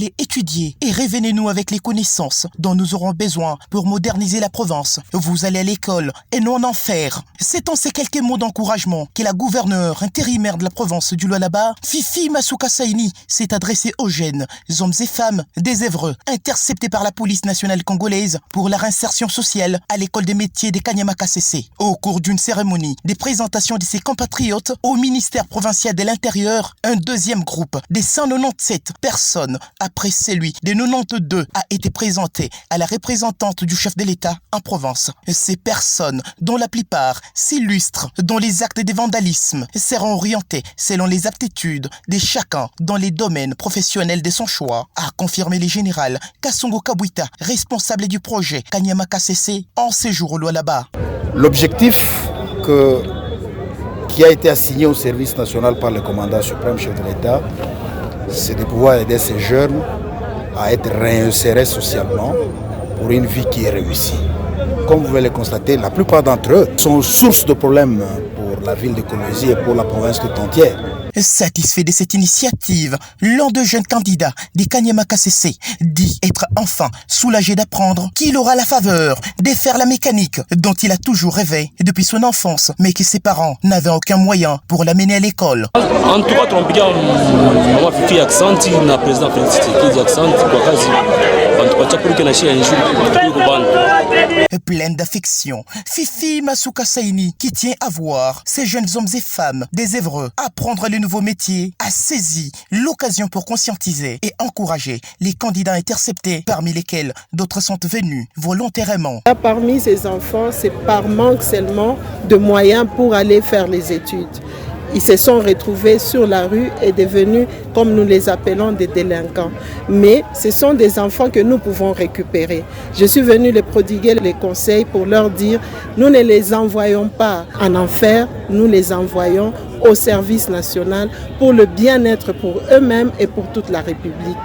Allez étudier et révénez-nous avec les connaissances dont nous aurons besoin pour moderniser la province. Vous allez à l'école et non en enfer. C'est en ces quelques mots d'encouragement que la gouverneure intérimaire de la province du Lualaba, Fifi Masuka Saini, s'est adressée aux jeunes, hommes et femmes désœuvreux, interceptés par la police nationale congolaise pour leur insertion sociale à l'école des métiers de Kanyama-Kasese. Au cours d'une cérémonie des présentations de ses compatriotes au ministère provincial de l'Intérieur, un deuxième groupe des 197 personnes après celui des 92 a été présenté à la représentante du chef de l'État en province. Ces personnes, dont la plupart s'illustrent dans les actes de vandalisme, seront orientées selon les aptitudes de chacun dans les domaines professionnels de son choix, a confirmé le général Kassongo Kabwita, responsable du projet Kanyama-Kasese en séjour au Lualaba. L'objectif qui a été assigné au service national par le commandant suprême chef de l'État, c'est de pouvoir aider ces jeunes à être réinsérés socialement pour une vie qui est réussie. Comme vous pouvez le constater, la plupart d'entre eux sont source de problèmes pour la ville de Kolwezi et pour la province tout entière. Satisfait de cette initiative, l'un des jeunes candidats des Kanyama-Kasese dit être enfin soulagé d'apprendre qu'il aura la faveur de faire la mécanique dont il a toujours rêvé depuis son enfance, mais que ses parents n'avaient aucun moyen pour l'amener à l'école. En tout cas, mama Fifi aksanti na président Félix Tshisekedi aksanti kwa kazi bantu pour na shia injili Pleine d'affection, Fifi Masuka Saini, qui tient à voir ces jeunes hommes et femmes désœuvreux apprendre le nouveau métier, a saisi l'occasion pour conscientiser et encourager les candidats interceptés, parmi lesquels d'autres sont venus volontairement. Parmi ces enfants, c'est par manque seulement de moyens pour aller faire les études. Ils se sont retrouvés sur la rue et devenus, comme nous les appelons, des délinquants. Mais ce sont des enfants que nous pouvons récupérer. Je suis venu les prodiguer les conseils pour leur dire, nous ne les envoyons pas en enfer, nous les envoyons au service national pour le bien-être pour eux-mêmes et pour toute la République.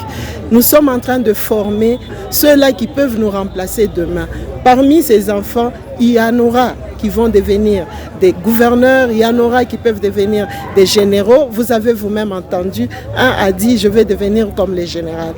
Nous sommes en train de former ceux-là qui peuvent nous remplacer demain. Parmi ces enfants, il y en aura qui vont devenir des gouverneurs, il y en aura qui peuvent devenir des généraux. Vous avez vous-même entendu, un a dit « je vais devenir comme les généraux ».